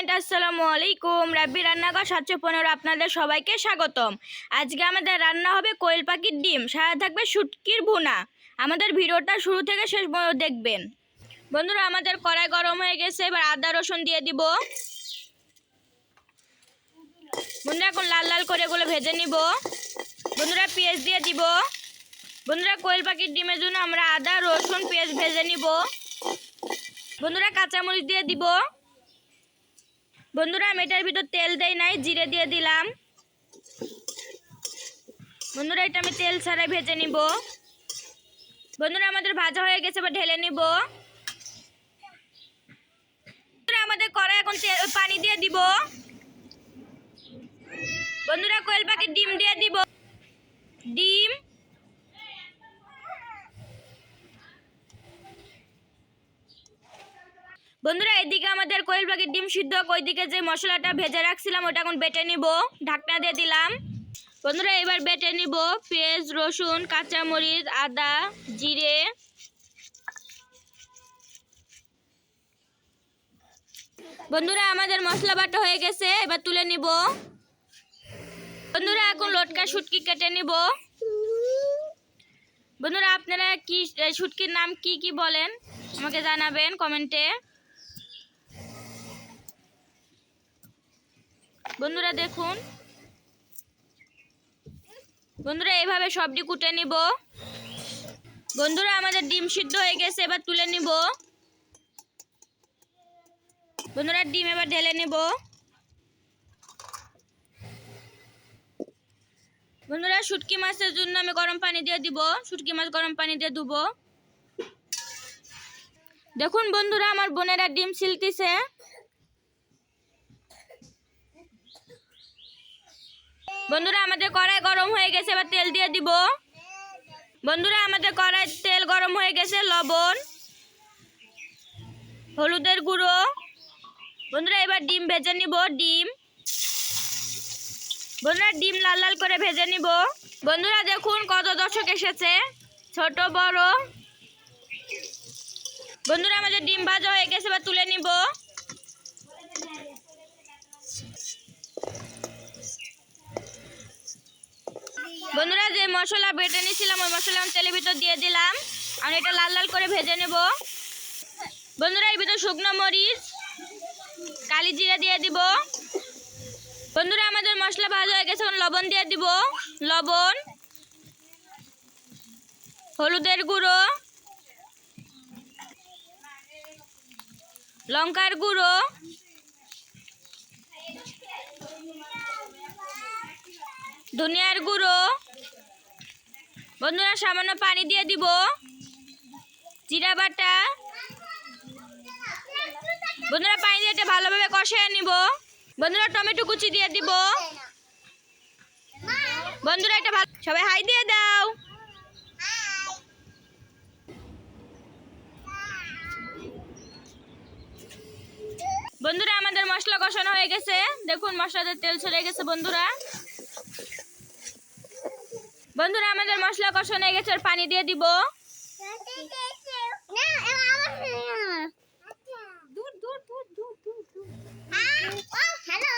Friend, আসসালামু আলাইকুম। রাব্বি রান্নাঘর 715 আপনাদের সবাইকে স্বাগতম। আজকে আমাদের রান্না হবে কোয়েল পাখির ডিম, সাথে থাকবে শুটকির ভুনা। আমাদের ভিডিওটা শুরু থেকে শেষ পর্যন্ত দেখবেন। বন্ধুরা, আমাদের কড়াই গরম হয়ে গেছে, এবার আদা রসুন দিয়ে দিব। বন্ধুরা, এখন লাল লাল করে এগুলো ভেজে নিব। বন্ধুরা, পেঁয়াজ দিয়ে দিব। বন্ধুরা, কোয়েল পাখির ডিমের জন্য আমরা আদা রসুন পেঁয়াজ ভেজে নিব। বন্ধুরা, কাঁচামরিচ দিয়ে দিব। বন্ধুরা, আমি এটার ভিতর তেল দেই নাই, জিরে দিয়ে দিলাম। বন্ধুরা, এটা আমি তেল ছাড়াই ভেজে নিব। বন্ধুরা, আমাদের ভাজা হয়ে গেছে, এবার ঢেলে নিব। বন্ধুরা, আমাদের কড়াই এখন পানি দিয়ে দিব। বন্ধুরা, কোয়েল পাখির ডিম দিয়ে দিব। ডিম, বন্ধুরা, এদিকে আমাদের কোয়েল পাখির ডিম সিদ্ধ, ওইদিকে যে মশলাটা ভেজে রাখছিলাম ওটা এখন বেটে নিব। ঢাকনা দিয়ে দিলাম। বন্ধুরা, এবার বেটে নিব পেঁয়াজ রসুন কাঁচামরিচ আদা জিরে। বন্ধুরা, আমাদের মশলা বাটা হয়ে গেছে, এবার তুলে নিব। বন্ধুরা, এখন লটকা শুটকি কেটে নিব। বন্ধুরা, আপনারা কি শুটকির নাম কি কি বলেন আমাকে জানাবেন কমেন্টে। বন্ধুরা দেখুন, বন্ধুরা এইভাবে সবটি কুটে নিব। বন্ধুরা, আমাদের ডিম সিদ্ধ হয়ে গেছে, এবার তুলে নিব। বন্ধুরা, ডিম এবার ঢেলে নেব। বন্ধুরা, শুটকি মাছের জন্য আমি গরম পানি দিয়ে দিব। শুটকি মাছ গরম পানি দিয়ে ধুবো। দেখুন বন্ধুরা, আমার বোনেরা ডিম ছিলতেছে। বন্ধুরা, আমাদের কড়াই গরম হয়ে গেছে, এবার তেল দিয়ে দিব। বন্ধুরা, আমাদের কড়াই তেল গরম হয়ে গেছে, লবণ হলুদের গুঁড়ো। বন্ধুরা, এবার ডিম ভেজে নিব। ডিম, বন্ধুরা, ডিম লাল লাল করে ভেজে নিব। বন্ধুরা, দেখুন কত দর্শক এসেছে, ছোট বড়। বন্ধুরা, আমাদের ডিম ভাজা হয়ে গেছে, এবার তুলে নিব। বন্ধুরা, যে মশলা বেটে নিয়েছিলাম ওই মশলা আমি তেলের ভিতর দিয়ে দিলাম। আর এটা লাল লাল করে ভেজে নেব। বন্ধুরা, এর ভিতর শুকনো মরিচ কালি জিরা দিয়ে দিব। বন্ধুরা, আমাদের মশলা ভাজা হয়ে গেছে, এখন লবণ দিয়ে দিব। লবণ হলুদের গুঁড়ো লঙ্কার গুঁড়ো ধনিয়ার গুঁড়ো। বন্ধুরা, সামান্য পানি দিয়ে দিব। জিরা বাটা। বন্ধুরা, পানি দিয়ে এটা ভালোভাবে কষিয়ে নিব। বন্ধুরা, টমেটো কুচি দিয়ে দিব। বন্ধুরা, এটা ভালো, সবাই হাই দিয়ে দাও। বন্ধুরা, আমাদের মশলা কষানো হয়ে গেছে, দেখুন মশলাতে তেল ছেড়ে গেছে। বন্ধুরা, বন্ধুরা, আমাদের মশলা কষানো হয়ে গেছে, আর পানি দিয়ে দিব।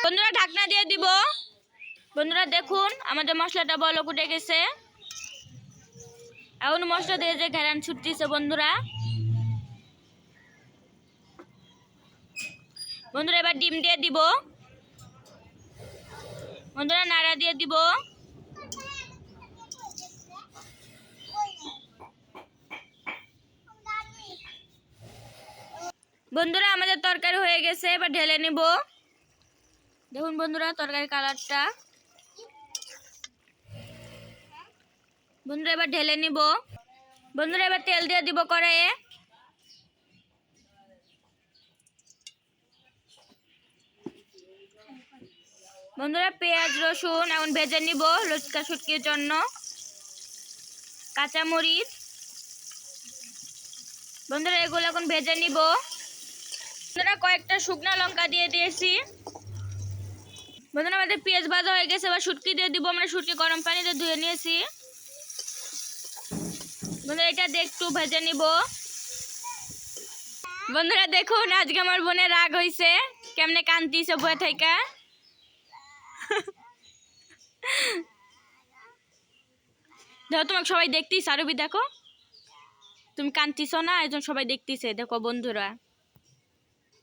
বন্ধুরা, ঢাকনা দিয়ে দিব। বন্ধুরা, দেখুন আমাদের মশলাটা বলক উঠে গেছে। এখন মশলা দিয়ে যে ঘেরান ছুটতেছে। বন্ধুরা, বন্ধুরা, এবার ডিম দিয়ে দিব। বন্ধুরা, নাড়া দিয়ে দিব। বন্ধুরা, আমাদের তরকারি হয়ে গেছে, এবার ঢেলে নিব। দেখুন বন্ধুরা, তরকারি কালারটা। বন্ধুরা, এবার ঢেলে নিব। বন্ধুরা, এবার তেল দিয়ে দিব কড়াইয়ে। বন্ধুরা, পেঁয়াজ রসুন এখন ভেজে নিব লটকা শুটকির জন্য। কাঁচামরিচ। বন্ধুরা, এগুলো এখন ভেজে নিব। বন্ধুরা, কয়েকটা শুকনো লঙ্কা দিয়ে দিয়েছি। বন্ধুরা, আমাদের পেঁয়াজ ভাজা হয়ে গেছে, এবার শুটকি দিয়ে দিব। আমরা শুটকি গরম পানিতে ধুয়ে নিয়েছি। বন্ধুরা, এটা দিয়ে একটু ভেজে নিব। বন্ধুরা, দেখুন আজকে আমার বোনের রাগ হয়েছে, কেমনে কান্দিছে বয়ে থেকে। দেখো তোমাকে সবাই দেখতেছে, আরবি দেখো তুমি কান্দিছ না, একজন সবাই দেখতেছে। দেখো বন্ধুরা,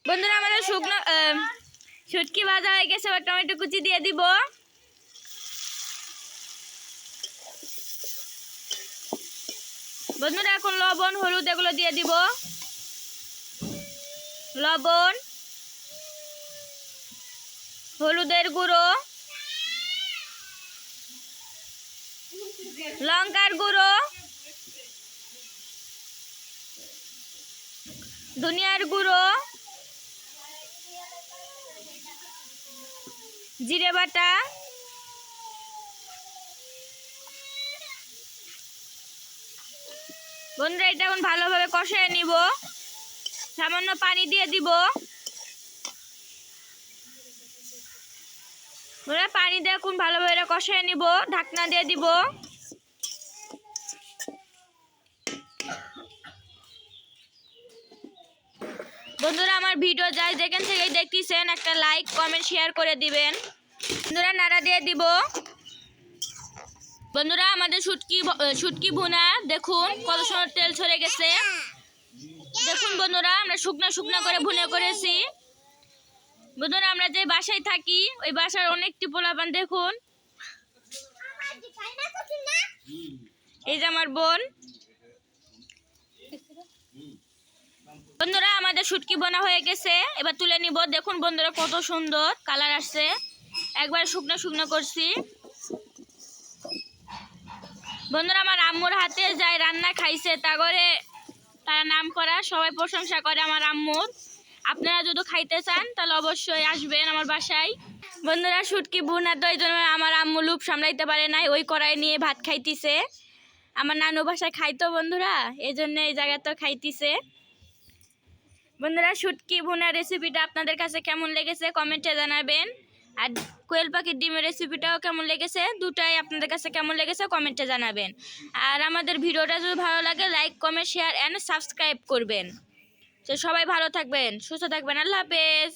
বন্ধুরা আমাদের শুকনো শুটকি ভাজা হয়ে গেছে, এবার টমেটো কুচি দিয়ে দিব। বন্ধুরা এখন লবণ হলুদ এগুলো দিয়ে দিব। লবণ, হলুদের গুঁড়ো, লঙ্কার গুঁড়ো, ধনিয়ার গুঁড়ো, জিরে বাটা, বন্ধুরা এটা এখন ভালোভাবে কষিয়ে নিব। সামান্য পানি দিয়ে দিব। বন্ধুরা পানি দিয়ে এখন ভালোভাবে কষিয়ে নিব, ঢাকনা দিয়ে দিব। বন্ধুরা আমার ভিডিও যাই যেখান থেকেই দেখতেছেন একটা লাইক কমেন্ট শেয়ার করে দিবেন। বন্ধুরা নাড়া দিয়ে দিব। বন্ধুরা আমাদের শুটকি ভুনা দেখুন কত সুন্দর তেল ছড়ে গেছে। দেখুন বন্ধুরা আমরা শুকনা করে ভুনে করেছি। বন্ধুরা আমরা যে বাসায় থাকি ওই বাসার অনেকটি পোলাপান দেখুন, এই যে আমার বোন। বন্ধুরা আমাদের শুটকি বোনা হয়ে গেছে, এবার তুলে নিব। দেখুন বন্ধুরা কত সুন্দর কালার আসছে, একবার শুকনো করছি। বন্ধুরা আমার আম্মুর হাতে যাই রান্না খাইছে তা করে তারা নাম করা, সবাই প্রশংসা করে আমার আম্মুর। আপনারা যদি খাইতে চান তাহলে অবশ্যই আসবেন আমার বাসায়। বন্ধুরা শুটকি ভুনা তো এই জন্য আমার আম্মু লুপ সামলাইতে পারে নাই, ওই কড়াই নিয়ে ভাত খাইতিছে। আমার নানু বাসায় খাইতো বন্ধুরা, এই জন্য এই জায়গায় তো খাইতিছে। বন্ধুরা শুটকি ভুনার রেসিপিটা আপনাদের কাছে কেমন লেগেছে কমেন্টে জানাবেন। আর কোয়েল পাখির ডিমের রেসিপিটাও কেমন লেগেছে, দুটাই আপনাদের কাছে কেমন লেগেছে কমেন্টে জানাবেন। আর আমাদের ভিডিওটা যদি ভালো লাগে like comment share and subscribe করবেন। তো সবাই ভালো থাকবেন, সুস্থ থাকবেন, আল্লাহ হাফেজ।